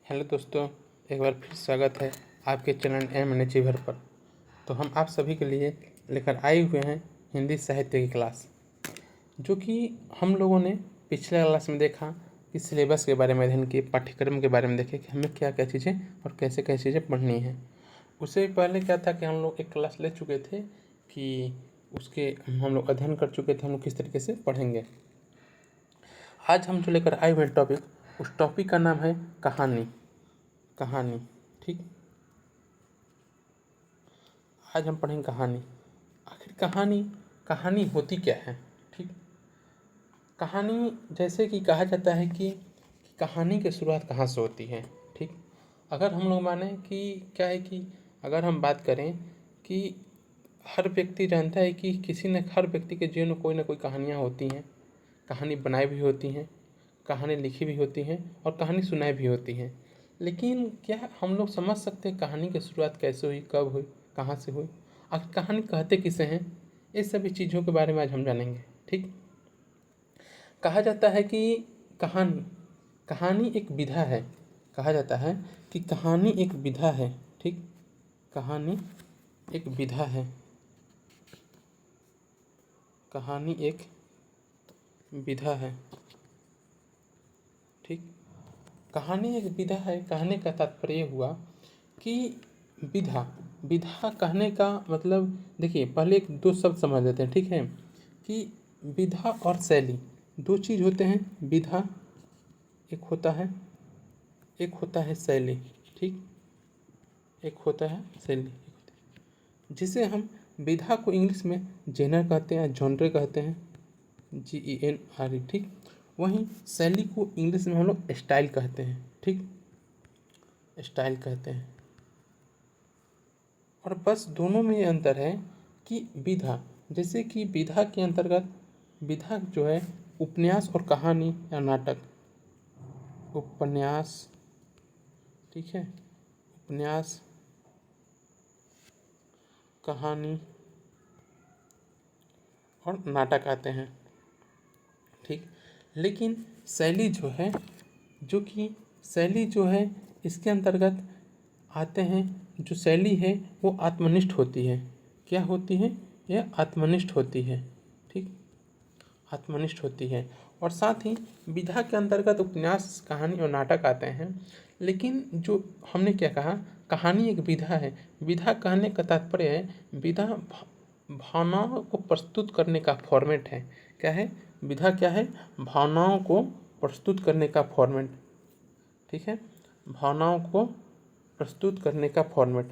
Hello दोस्तों, एक बार फिर स्वागत है आपके चैनल एम एन अचीवर पर। तो हम आप सभी के लिए लेकर आए हुए हैं हिंदी साहित्य की क्लास, जो कि हम लोगों ने पिछले क्लास में देखा कि सिलेबस के बारे में अध्ययन किए, पाठ्यक्रम के बारे में देखे कि हमें क्या क्या चीज़ें और कैसे कैसे चीज़ें पढ़नी हैं। उससे पहले क्या था कि हम लोग एक क्लास ले चुके थे कि उसके हम लोग अध्ययन कर चुके थे हम लोग किस तरीके से पढ़ेंगे। आज हम जो लेकर आए हुए टॉपिक, उस टॉपिक का नाम है कहानी। ठीक, आज हम पढ़ेंगे कहानी। आखिर कहानी होती क्या है। ठीक, कहानी जैसे कि कहा जाता है कि कहानी की शुरुआत कहाँ से होती है। ठीक, अगर हम लोग माने कि क्या है कि अगर हम बात करें कि हर व्यक्ति जानता है कि हर व्यक्ति के जीवन में कोई ना कोई कहानियाँ होती हैं। कहानी बनाई भी होती हैं, कहानी लिखी भी होती हैं और कहानी सुनाई भी होती हैं। लेकिन क्या हम लोग समझ सकते हैं कहानी की शुरुआत कैसे हुई, कब हुई, कहाँ से हुई, आखिर कहानी कहते किसे हैं। इस सभी चीज़ों के बारे में आज हम जानेंगे। ठीक, कहा जाता है कि कहानी एक विधा है। कहा जाता है कि कहानी एक विधा है। ठीक, कहानी एक विधा है। कहानी एक विधा है। ठीक, कहानी एक विधा है। कहने का तात्पर्य हुआ कि विधा विधा कहने का मतलब, देखिए पहले एक दो शब्द समझ लेते हैं। ठीक है, कि विधा और शैली दो चीज़ होते हैं। विधा एक होता है, एक होता है शैली। ठीक, एक होता है शैली, जिसे हम विधा को इंग्लिश में जेनर कहते हैं, जॉनरे कहते हैं, GENRE। ठीक, वहीं शैली को इंग्लिश में हम लोग स्टाइल कहते हैं। ठीक, स्टाइल कहते हैं। और बस दोनों में ये अंतर है कि विधा, जैसे कि विधा के अंतर्गत विधा जो है उपन्यास और कहानी या नाटक। उपन्यास, ठीक है, उपन्यास, कहानी और नाटक आते हैं। ठीक, लेकिन शैली जो है इसके अंतर्गत आते हैं। जो शैली है वो आत्मनिष्ठ होती है। क्या होती है? यह आत्मनिष्ठ होती है। ठीक, आत्मनिष्ठ होती है। और साथ ही विधा के अंतर्गत उपन्यास, कहानी और नाटक आते हैं। लेकिन जो हमने क्या कहा, कहानी एक विधा है। विधा कहने का तात्पर्य है, विधा भावनाओं को प्रस्तुत करने का फॉर्मेट है। क्या है विधा? क्या है? भावनाओं को प्रस्तुत करने का फॉर्मेट। ठीक है, भावनाओं को प्रस्तुत करने का फॉर्मेट।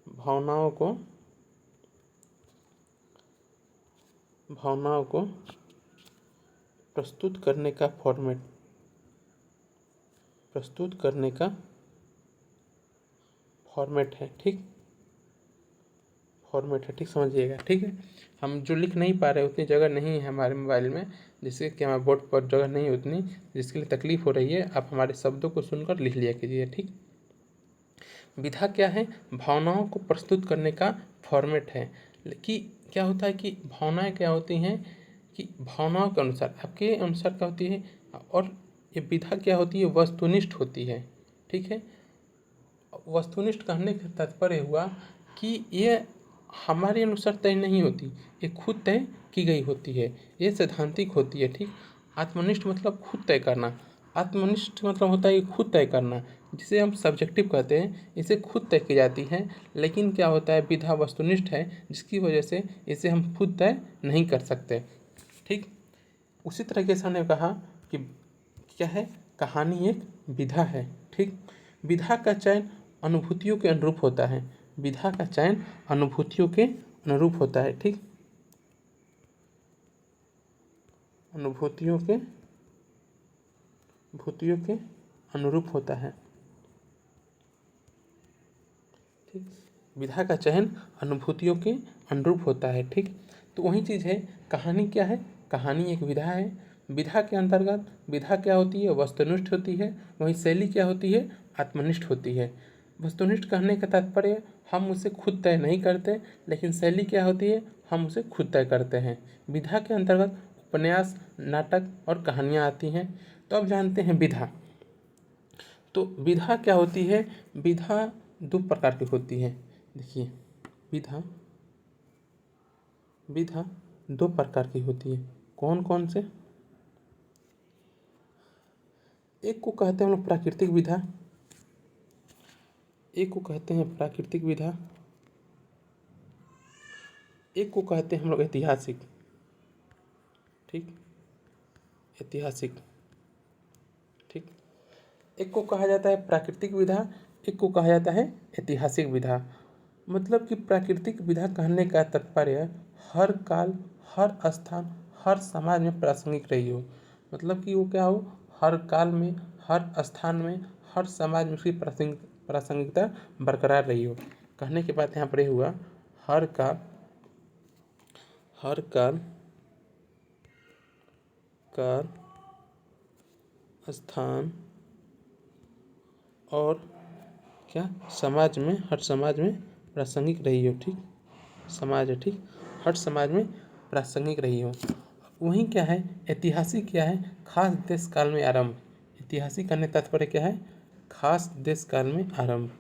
भावनाओं को प्रस्तुत करने का फॉर्मेट। प्रस्तुत करने का फॉर्मेट है। ठीक, फॉर्मेट है। ठीक, समझिएगा। ठीक है, हम जो लिख नहीं पा रहे, उतनी जगह नहीं है हमारे मोबाइल में, जिससे कि हमारे बोर्ड पर जगह नहीं है उतनी, जिसके लिए तकलीफ़ हो रही है। आप हमारे शब्दों को सुनकर लिख लिया कीजिए। ठीक, विधा क्या है? भावनाओं को प्रस्तुत करने का फॉर्मेट है। कि क्या होता है कि भावनाएं क्या होती हैं कि भावनाओं के अनुसार, आपके अनुसार क्या होती है। और ये विधा क्या होती है? वस्तुनिष्ठ होती है। ठीक है, वस्तुनिष्ठ कहने का तात्पर्य हुआ कि ये हमारे अनुसार तय नहीं होती, ये खुद तय की गई होती है, ये सैद्धांतिक होती है। ठीक, आत्मनिष्ठ मतलब खुद तय करना। आत्मनिष्ठ मतलब होता है खुद तय करना, जिसे हम सब्जेक्टिव कहते हैं। इसे खुद तय की जाती है। लेकिन क्या होता है, विधा वस्तुनिष्ठ है, जिसकी वजह से इसे हम खुद तय नहीं कर सकते। ठीक, उसी तरीके से हमने कहा कि क्या है, कहानी एक विधा है। ठीक, विधा का चयन अनुभूतियों के अनुरूप होता है। विधा का चयन अनुभूतियों के अनुरूप होता है। ठीक, अनुभूतियों के अनुरूप होता है। ठीक, विधा का चयन अनुभूतियों के अनुरूप होता है। ठीक, तो वही चीज़ है, कहानी क्या है? कहानी एक विधा है। विधा के अंतर्गत विधा क्या होती है? वस्तुनिष्ठ होती है। वहीं शैली क्या होती है? आत्मनिष्ठ होती है। वस्तुनिष्ठ कहने का तात्पर्य हम उसे खुद तय नहीं करते, लेकिन शैली क्या होती है? हम उसे खुद तय करते हैं। विधा के अंतर्गत उपन्यास, नाटक और कहानियाँ आती हैं। तो अब जानते हैं विधा। तो विधा क्या होती है? विधा दो प्रकार की होती है। देखिए, विधा विधा दो प्रकार की होती है। कौन कौन से? एक को कहते हैं हम लोग प्राकृतिक विधा, एक को कहते हैं प्राकृतिक विधा, एक को कहते हैं हम लोग ऐतिहासिक। ठीक, ऐतिहासिक। ठीक, एक को कहा जाता है प्राकृतिक विधा, एक को कहा जाता है ऐतिहासिक विधा। मतलब कि प्राकृतिक विधा कहने का तात्पर्य हर काल, हर स्थान, हर समाज में प्रासंगिक रही हो। मतलब कि वो क्या हो, हर काल में, हर स्थान में, हर समाज में उसकी प्रासंगिकता बरकरार रही हो। कहने के बाद यहाँ पर ये हुआ हर काल, हर काल, काल, स्थान और क्या, समाज में, हर समाज में प्रासंगिक रही हो। ठीक, समाज है, ठीक, हर समाज में प्रासंगिक रही हो। वहीं क्या है, ऐतिहासिक क्या है, खास देश काल में आरंभ। ऐतिहासिक करने तात्पर्य क्या है, खास देश काल में आरंभ,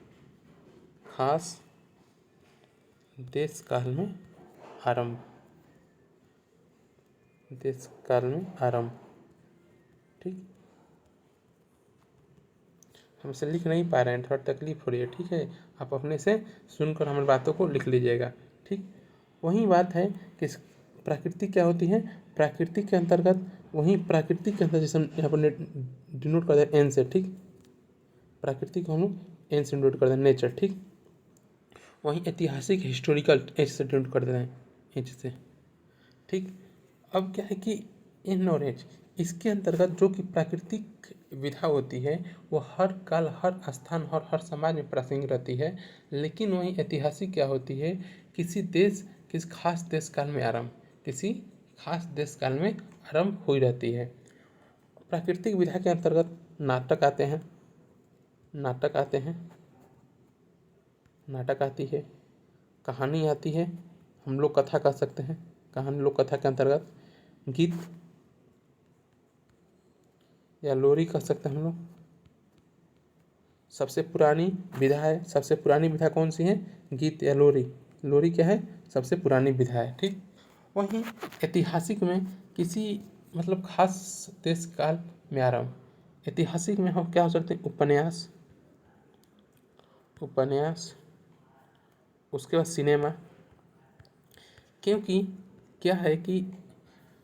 खास देश काल में आरंभ, देश काल में आरंभ। ठीक, हम इसे लिख नहीं पा रहे हैं, थोड़ा तकलीफ हो रही है। ठीक है, आप अपने से सुनकर हमारी बातों को लिख लीजिएगा। ठीक, वही बात है कि प्राकृतिक क्या होती है, प्राकृतिक के अंतर्गत, वहीं प्राकृतिक के अंतर्गत जैसे हम यहाँ पर डिनोट कर दें एन से। ठीक, प्राकृतिक को हम लोग एन से डिनोट कर दें, नेचर। ठीक, वहीं ऐतिहासिक हिस्टोरिकल एच से डिनोट कर दे रहे हैं, एच से। ठीक, अब क्या है कि इन और एच, इसके अंतर्गत जो कि प्राकृतिक विधा होती है वो हर काल, हर स्थान और हर समाज में प्रासंगिक रहती है। लेकिन वहीं ऐतिहासिक क्या होती है, किसी देश, किसी खास देश काल में आरंभ, किसी खास देश काल में आरंभ हुई रहती है। प्राकृतिक विधा के अंतर्गत नाटक आते हैं, नाटक आते हैं, नाटक आती है, कहानी आती है, हम लोग कथा कह सकते हैं, कहानी लोक कथा के अंतर्गत, गीत या लोरी कह सकते हैं हम लोग। सबसे पुरानी विधा है, सबसे पुरानी विधा कौन सी है, गीत या लोरी। लोरी क्या है, सबसे पुरानी विधा है। ठीक, वहीं ऐतिहासिक में किसी मतलब खास देश काल में आरंभ। ऐतिहासिक में हम क्या हो सकते हैं, उपन्यास, उपन्यास, उसके बाद सिनेमा। क्योंकि क्या है कि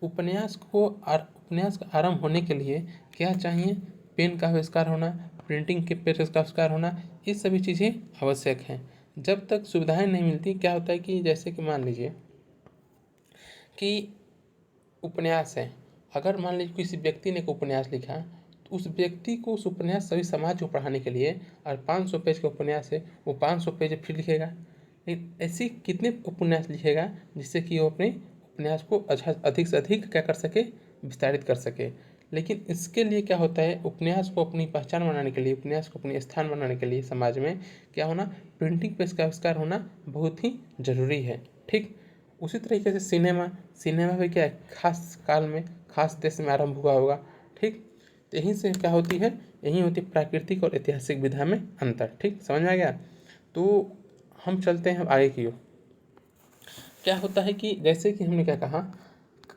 उपन्यास का आरंभ होने के लिए क्या चाहिए, पेन का आविष्कार होना, प्रिंटिंग के प्रेस का आविष्कार होना, ये सभी चीज़ें आवश्यक हैं। जब तक सुविधाएं नहीं मिलती, क्या होता है कि जैसे कि मान लीजिए कि उपन्यास है, अगर मान लीजिए किसी व्यक्ति ने एक उपन्यास लिखा, तो उस व्यक्ति को उस उपन्यास सभी समाज को पढ़ाने के लिए, और 500 पेज का उपन्यास है, वो 500 पेज फिर लिखेगा। लेकिन ऐसी कितने उपन्यास लिखेगा जिससे कि वो अपने उपन्यास को अधिक से अधिक क्या कर सके, विस्तारित कर सके। लेकिन इसके लिए क्या होता है, उपन्यास को अपनी पहचान बनाने के लिए, उपन्यास को अपनी स्थान बनाने के लिए समाज में क्या होना, प्रिंटिंग प्रेस का आविष्कार होना बहुत ही जरूरी है। ठीक, उसी तरीके से सिनेमा, सिनेमा भी क्या है, खास काल में, खास देश में आरंभ हुआ होगा। ठीक, तो यहीं से क्या होती है, यही होती है प्राकृतिक और ऐतिहासिक विधा में अंतर। ठीक, समझ में आ गया। तो हम चलते हैं आगे की ओर। क्या होता है कि जैसे कि हमने क्या कहा,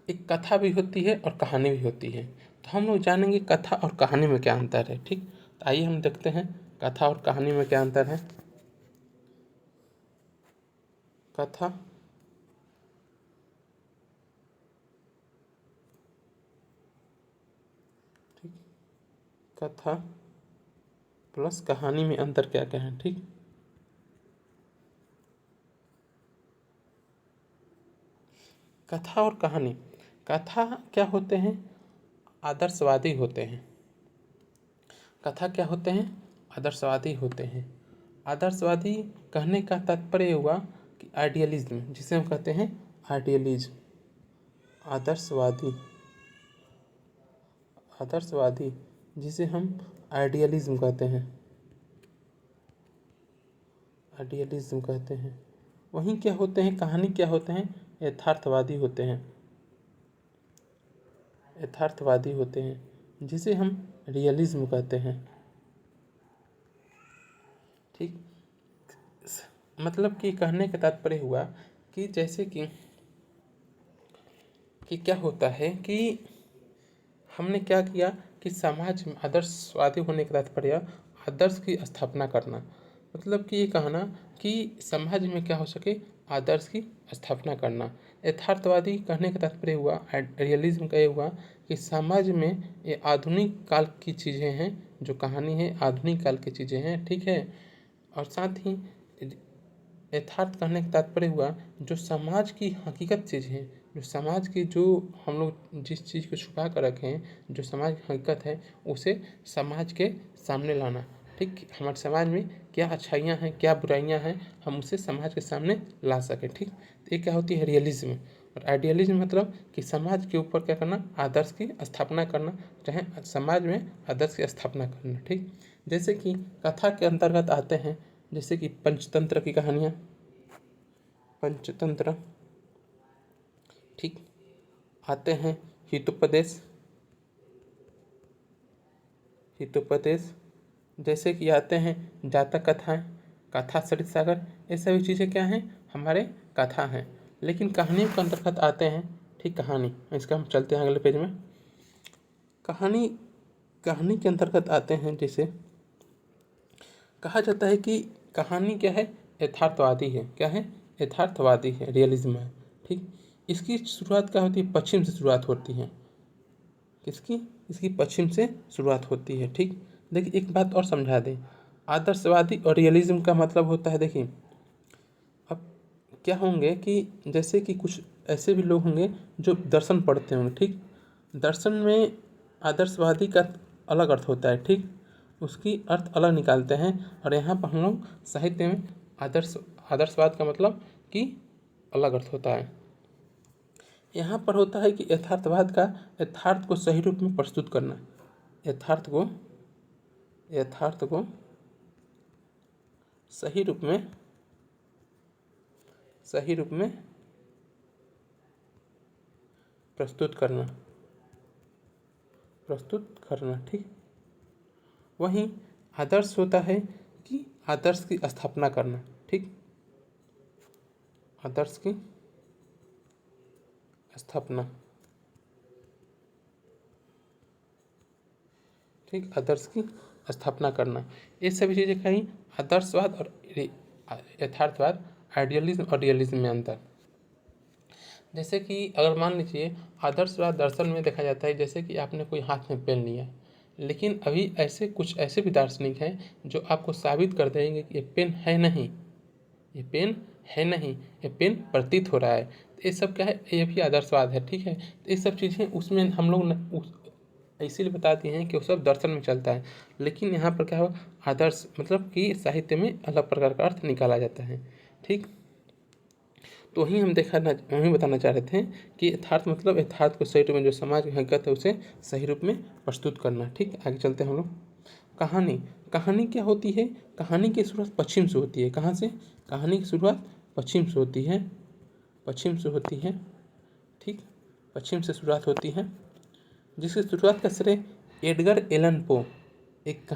एक कथा भी होती है और कहानी भी होती है। तो हम लोग जानेंगे कथा और कहानी में क्या अंतर है। ठीक, तो आइए हम देखते हैं कथा और कहानी में क्या अंतर है। कथा, ठीक, कथा प्लस कहानी में अंतर क्या क्या है। ठीक, कथा और कहानी, कथा क्या होते हैं, आदर्शवादी होते हैं। कथा क्या होते हैं, आदर्शवादी होते हैं। आदर्शवादी कहने का तात्पर्य हुआ कि आइडियलिज्म, जिसे हम कहते हैं आइडियलिज्म, आदर्शवादी, आदर्शवादी जिसे हम आइडियलिज्म कहते हैं, आइडियलिज्म कहते हैं। वहीं क्या होते हैं, कहानी क्या होते हैं, यथार्थवादी होते हैं, यथार्थवादी होते हैं, जिसे हम रियलिज्म कहते हैं, ठीक। मतलब कि कहने का तात्पर्य हुआ कि जैसे कि क्या होता है कि हमने क्या किया कि समाज में आदर्शवादी होने का तात्पर्य आदर्श की स्थापना करना, मतलब कि ये कहना कि समाज में क्या हो सके, आदर्श की स्थापना करना। यथार्थवादी कहने का तात्पर्य हुआ, रियलिज्म का ये हुआ कि समाज में ये आधुनिक काल की चीज़ें हैं, जो कहानी है आधुनिक काल की चीज़ें हैं, ठीक है। और साथ ही यथार्थ कहने का तात्पर्य हुआ जो समाज की हकीकत चीज़ है, जो समाज की, जो हम लोग जिस चीज़ को छुपा कर रखे हैं, जो समाज की हकीकत है, उसे समाज के सामने लाना। ठीक, हमारे समाज में क्या अच्छाइयाँ हैं, क्या बुराइयाँ हैं, हम उसे समाज के सामने ला सकें। ठीक, तो ये क्या होती है, रियलिज्म। और आइडियलिज्म मतलब कि समाज के ऊपर क्या करना, आदर्श की स्थापना करना, चाहे समाज में आदर्श की स्थापना करना। ठीक, जैसे कि कथा के अंतर्गत आते हैं, जैसे कि पंचतंत्र की कहानियाँ, पंचतंत्र, ठीक, आते हैं हितोपदेश, हितोपदेश, जैसे कि आते हैं जातक कथाएँ, कथा सरित सागर, ये सभी चीज़ें क्या हैं, हमारे कथा हैं। लेकिन कहानियों के अंतर्गत आते हैं, ठीक, कहानी, इसका हम चलते हैं अगले पेज में। कहानी, कहानी के अंतर्गत आते हैं, जैसे कहा जाता है कि कहानी क्या है, यथार्थवादी है। क्या है, यथार्थवादी है, रियलिज्म है। ठीक, इसकी शुरुआत क्या होती है, पश्चिम से शुरुआत होती है। किसकी, इसकी पश्चिम से शुरुआत होती है। ठीक, देखिए एक बात और समझा दें, आदर्शवादी और रियलिज्म का मतलब होता है, देखिए अब क्या होंगे कि जैसे कि कुछ ऐसे भी लोग होंगे जो दर्शन पढ़ते होंगे। ठीक, दर्शन में आदर्शवादी का अलग अर्थ होता है। ठीक, उसकी अर्थ अलग निकालते हैं। और यहाँ पर हम लोग साहित्य में आदर्शवाद का मतलब कि अलग अर्थ होता है। यहाँ पर होता है कि यथार्थवाद का, यथार्थ को सही रूप में प्रस्तुत करना, यथार्थ को सही रूप में प्रस्तुत करना। ठीक, वहीं आदर्श होता है कि आदर्श की स्थापना करना। ठीक, आदर्श की स्थापना, ठीक, आदर्श की स्थापना करना, ये सभी चीज़ें कहीं आदर्शवाद और यथार्थवाद, आइडियलिज्म और रियलिज्म में अंतर। जैसे कि अगर मान लीजिए आदर्शवाद दर्शन में देखा जाता है, जैसे कि आपने कोई हाथ में पेन लिया, लेकिन अभी ऐसे कुछ ऐसे भी दार्शनिक हैं जो आपको साबित कर देंगे कि ये पेन है नहीं, ये पेन है नहीं, ये पेन प्रतीत हो रहा है। तो ये सब क्या है, ये भी आदर्शवाद है। ठीक है, तो ये सब चीज़ें उसमें हम लोग इसीलिए बताते हैं कि वो सब दर्शन में चलता है। लेकिन यहाँ पर क्या हो, आदर्श मतलब कि साहित्य में अलग प्रकार का अर्थ निकाला जाता है। ठीक, तो वहीं बताना चाह रहे थे कि यथार्थ मतलब यथार्थ को सही रूप में, जो समाज की हकीकत है उसे सही रूप में प्रस्तुत करना। ठीक, आगे चलते हैं हम लोग। कहानी, कहानी क्या होती है, कहानी की शुरुआत पश्चिम से होती है। कहाँ से, कहानी की शुरुआत पश्चिम से होती है, पश्चिम से होती है। ठीक, पश्चिम से शुरुआत होती है, जिसकी शुरुआत का श्रेय एडगर एलन पो, एक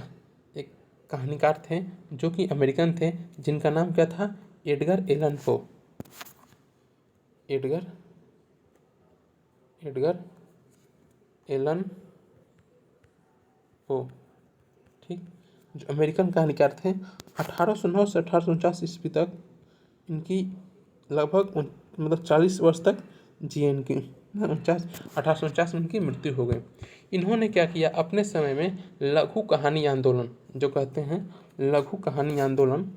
एक कहानीकार थे जो कि अमेरिकन थे, जिनका नाम क्या था, Edgar Allan Poe, Edgar Allan Poe. ठीक, जो अमेरिकन कहानीकार थे, 1809 से 1849 ईस्वी तक इनकी लगभग मतलब 40 वर्ष तक जिए। इनकी 1849 में इनकी मृत्यु हो गई। इन्होंने क्या किया, अपने समय में लघु कहानी आंदोलन, जो कहते हैं लघु कहानी आंदोलन,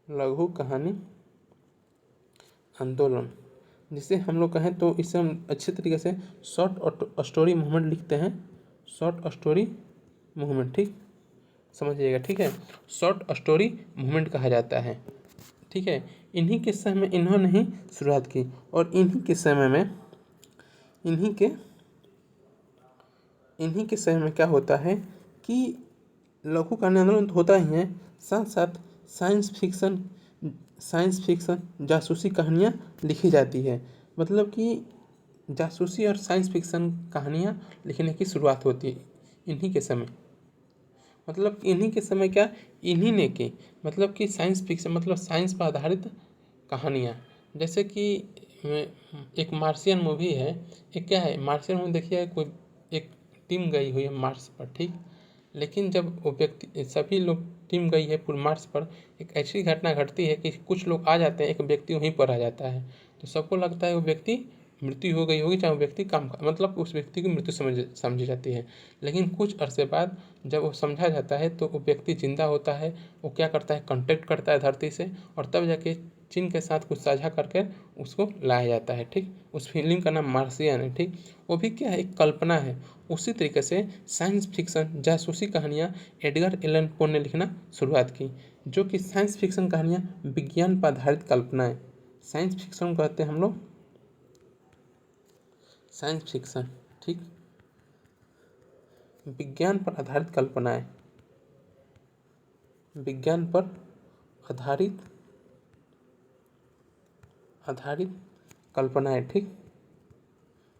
लघु कहानी आंदोलन, जिसे हम लोग कहें तो इसे हम अच्छे तरीके से शॉर्ट स्टोरी मूवमेंट लिखते हैं, शॉर्ट स्टोरी मूवमेंट। ठीक, समझिएगा। ठीक है, शॉर्ट स्टोरी मूवमेंट कहा जाता है। ठीक है, इन्हीं के समय में इन्होंने ही शुरुआत की। और इन्हीं के समय में क्या होता है कि लघु कहानी आंदोलन तो होता ही है, साथ साथ साइंस फिक्सन जासूसी कहानियाँ लिखी जाती है। मतलब कि जासूसी और साइंस फिक्सन कहानियाँ लिखने की शुरुआत होती है इन्हीं के समय। मतलब इन्हीं के समय क्या इन्हीं ने की, मतलब कि साइंस फिक्शन मतलब साइंस पर आधारित कहानियाँ। जैसे कि एक मार्शियन मूवी है, एक क्या है मार्शियन मूवी देखिए, कोई एक टीम गई हुई है मार्स पर, ठीक। लेकिन जब वो व्यक्ति सभी लोग टीम गई है पूरे मार्स पर, एक ऐसी घटना घटती है कि कुछ लोग आ जाते हैं, एक व्यक्ति वहीं पर आ जाता है, तो सबको लगता है वो व्यक्ति मृत्यु हो गई होगी, चाहे वो व्यक्ति काम मतलब उस व्यक्ति की मृत्यु समझी जाती है। लेकिन कुछ अरसे बाद जब वो समझा जाता है तो वो व्यक्ति जिंदा होता है, वो क्या करता है कांटेक्ट करता है धरती से, और तब जाके चीन के साथ कुछ साझा करके उसको लाया जाता है, ठीक। उस फिल्म का नाम मार्शियन है, ठीक। वो भी क्या है एक कल्पना है। उसी तरीके से साइंस फिक्शन जासूसी कहानियाँ एडगर एलन पो ने लिखना शुरुआत की, जो कि साइंस फिक्शन कहानियाँ विज्ञान पर आधारित कल्पनाएं, साइंस फिक्शन कहते हैं हम लोग साइंस फिक्शन, ठीक। विज्ञान पर आधारित कल्पनाएं, विज्ञान पर आधारित आधारित कल्पनाएं, ठीक।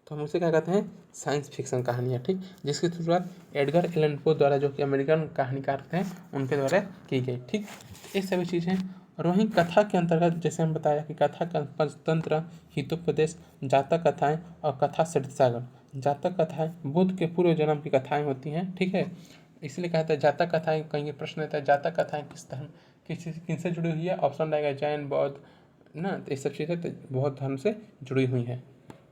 तो हम उसे क्या कहते हैं साइंस फिक्शन कहानियाँ, ठीक। जिसकी शुरुआत एडगर एलन पो द्वारा, जो कि अमेरिकन कहानीकार थे, उनके द्वारा की गई, ठीक। ये सभी चीज़ें। और वहीं कथा के अंतर्गत जैसे हम बताया कि कथा का पंचतंत्र, हितोपदेश, जातक कथाएं और कथा सरितसागर। जातक कथाएं बुद्ध के पूर्व जन्म की कथाएं होती हैं, ठीक है। इसलिए कहते हैं जातक कथाएं, कहीं प्रश्न रहता है जातक कथाएं किस धर्म किनसे जुड़ी हुई है, ऑप्शन रहेगा जैन बौद्ध ना, तो ये सब चीज़ें तो बौद्ध धर्म से जुड़ी हुई हैं,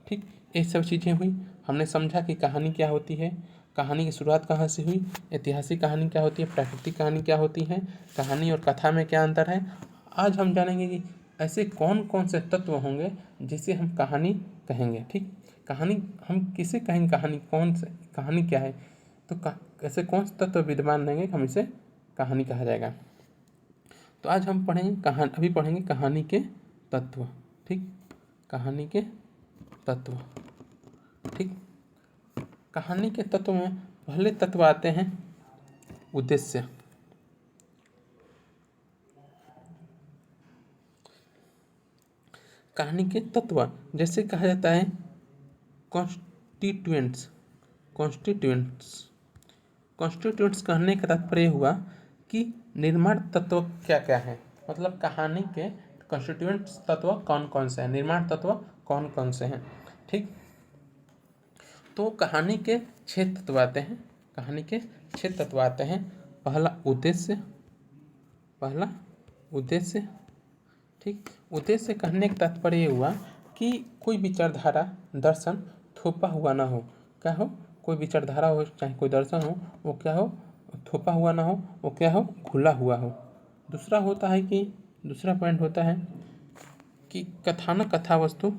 ठीक। ये सब चीज़ें हुई। हमने समझा कि कहानी क्या होती है, कहानी की शुरुआत कहाँ से हुई, ऐतिहासिक कहानी क्या होती है, प्राकृतिक कहानी क्या होती है, कहानी और कथा में क्या अंतर है। आज हम जानेंगे कि ऐसे कौन कौन से तत्व होंगे जिसे हम कहानी कहेंगे, ठीक। कहानी हम किसे कहेंगे, कहानी कौन से कहानी क्या है, तो ऐसे कौन से तत्व विद्यमान रहेंगे हम इसे कहानी कहा जाएगा। तो आज हम अभी पढ़ेंगे कहानी के तत्व, ठीक। कहानी के तत्व, ठीक। कहानी के तत्व में पहले तत्व आते हैं उद्देश्य। कहानी के तत्व जैसे कहा जाता है कॉन्स्टिट्यूएंट्स। कॉन्स्टिट्यूएंट्स कॉन्स्टिट्यूएंट्स कहने का तात्पर्य हुआ कि निर्माण तत्व क्या क्या है, मतलब कहानी के कॉन्स्टिट्यूएंट्स तत्व कौन कौन से हैं, निर्माण तत्व कौन कौन से हैं, ठीक। तो कहानी के 6 तत्व आते हैं, कहानी के 6 तत्व आते हैं। पहला उद्देश्य, ठीक। उद्देश्य कहने का तात्पर्य हुआ कि कोई विचारधारा दर्शन थोपा हुआ ना हो, क्या हो, कोई विचारधारा हो चाहे कोई दर्शन हो, वो क्या हो थोपा हुआ ना हो, वो क्या हो खुला हुआ हो। दूसरा पॉइंट होता है कि कथानक कथा वस्तु,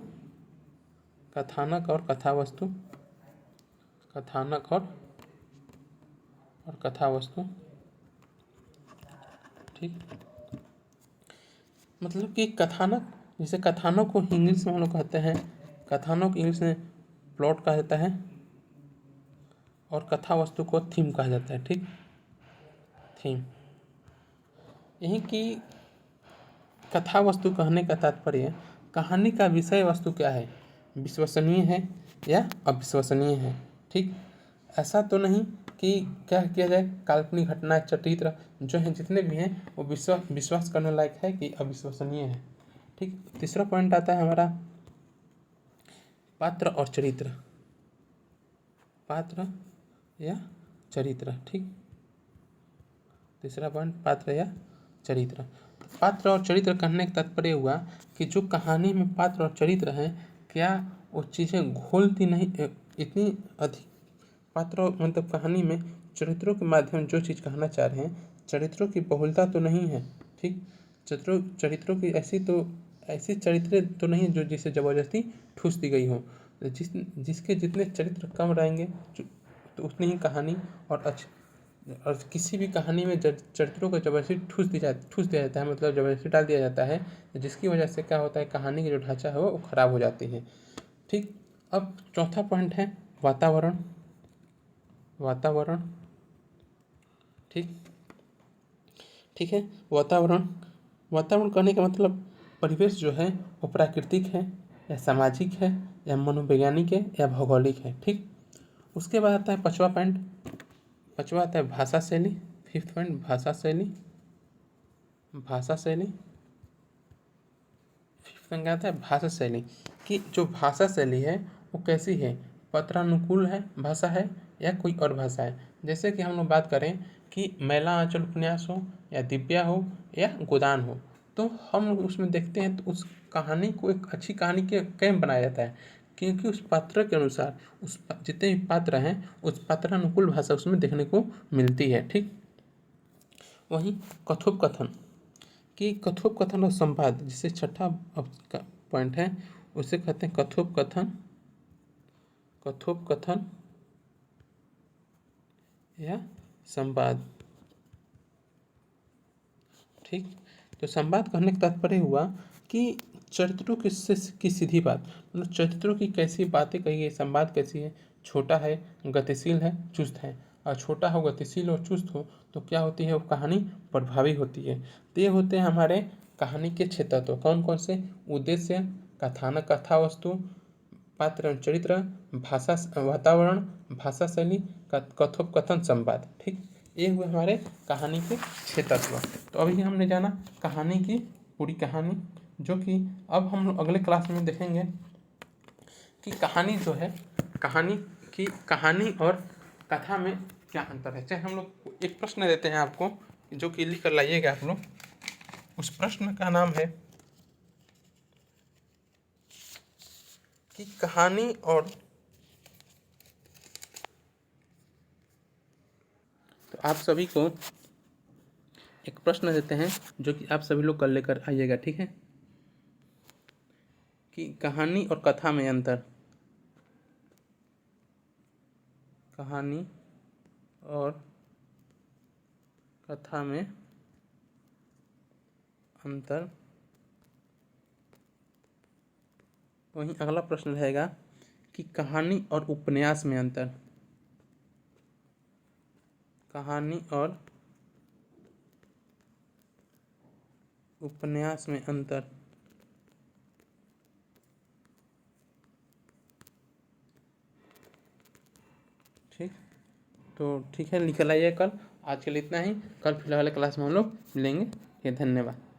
कथानक और कथा वस्तु, कथानक और कथा वस्तु, ठीक। मतलब कि कथानक, जैसे कथानक को इंग्लिश में हम लोग कहते हैं, कथानक इंग्लिश में प्लॉट कहा जाता है, और कथा वस्तु को थीम कहा जाता है, ठीक। थीम, यही कि कथा वस्तु कहने का तात्पर्य कहानी का विषय वस्तु क्या है, विश्वसनीय है या अविश्वसनीय है, ठीक। ऐसा तो नहीं कि क्या किया जाए काल्पनिक घटना चरित्र जो हैं जितने भी हैं वो विश्वास करने लायक है कि अविश्वसनीय है, ठीक। तीसरा पॉइंट आता है हमारा पात्र और चरित्र, पात्र या चरित्र, ठीक। तीसरा पॉइंट पात्र या चरित्र। पात्र और चरित्र कहने का तात्पर्य हुआ कि जो कहानी में पात्र और चरित्र हैं क्या वो चीज़ें घोलती नहीं, इतनी अधिक पात्र मतलब कहानी में चरित्रों के माध्यम जो चीज़ कहना चाह रहे हैं, चरित्रों की बहुलता तो नहीं है, ठीक। चरित्रों की ऐसी चरित्र तो नहीं जो जिसे ज़बरदस्ती ठूस दी गई हो, जिसके जितने चरित्र कम रहेंगे तो उतनी ही कहानी और किसी भी कहानी में चरित्रों को ज़बरदस्ती ठूस दिया जाता है, मतलब ज़बरदस्ती डाल दिया जाता है, जिसकी वजह से क्या होता है कहानी की जो ढांचा है वो खराब हो जाती है, ठीक। अब चौथा पॉइंट है वातावरण, ठीक है। वातावरण कहने का मतलब परिवेश जो है वो प्राकृतिक है या सामाजिक है या मनोवैज्ञानिक है या भौगोलिक है, ठीक। उसके बाद आता है पांचवा आता है भाषा शैली, 5th पॉइंट भाषा शैली। भाषा शैली 5th में क्या आता है? भाषा शैली। कि जो भाषा शैली है वो कैसी है, पत्रानुकूल है भाषा है या कोई और भाषा है। जैसे कि हम लोग बात करें कि मैला आंचल उपन्यास हो या दिव्या हो या गोदान हो, तो हम लोग उसमें देखते हैं तो उस कहानी को एक अच्छी कहानी के कैसे बनाया जाता है, क्योंकि उस पात्र के अनुसार जितने भी पात्र हैं उस पात्रानुकूल भाषा उसमें देखने को मिलती है। ठीक, वहीं कथोपकथन कि कथोपकथन और संवाद, जिसे छठा पॉइंट है, उसे कहते हैं कथोपकथन। कथोपकथन या संवाद। ठीक, तो संवाद कहने का तात्पर्य हुआ कि चरित्रों की सीधी बात, मतलब चरित्रों की कैसी बातें कही है, संवाद कैसी है। छोटा है, गतिशील है, चुस्त है। और छोटा हो, गतिशील और चुस्त हो तो क्या होती है, वो कहानी प्रभावी होती है। तो ये होते हैं हमारे कहानी के क्षेत्र। तो कौन कौन से? उद्देश्य, कथानक, कथा वस्तु, पात्र एवं चरित्र, भाषा वातावरण, भाषा शैली, कथोपकथन, संवाद। ठीक, ये हुए हमारे कहानी के क्षेत्र। तो अभी हमने जाना कहानी की पूरी कहानी, जो कि अब हम लोग अगले क्लास में देखेंगे कि कहानी जो है, कहानी और कथा में क्या अंतर है। चाहे हम लोग एक प्रश्न देते हैं आपको, जो कि लिख कर लाइएगा आप लोग। उस प्रश्न का नाम है कि कहानी और, तो आप सभी को एक प्रश्न देते हैं जो कि आप सभी लोग कल लेकर आइएगा। ठीक है, कि कहानी और कथा में अंतर। कहानी और कथा में अंतर। वहीं अगला प्रश्न रहेगा कि कहानी और उपन्यास में अंतर। कहानी और उपन्यास में अंतर। ठीक, तो ठीक है, निकल आइए कल। आज के लिए इतना ही, कल फिर वाले क्लास में हम लोग मिलेंगे। धन्यवाद।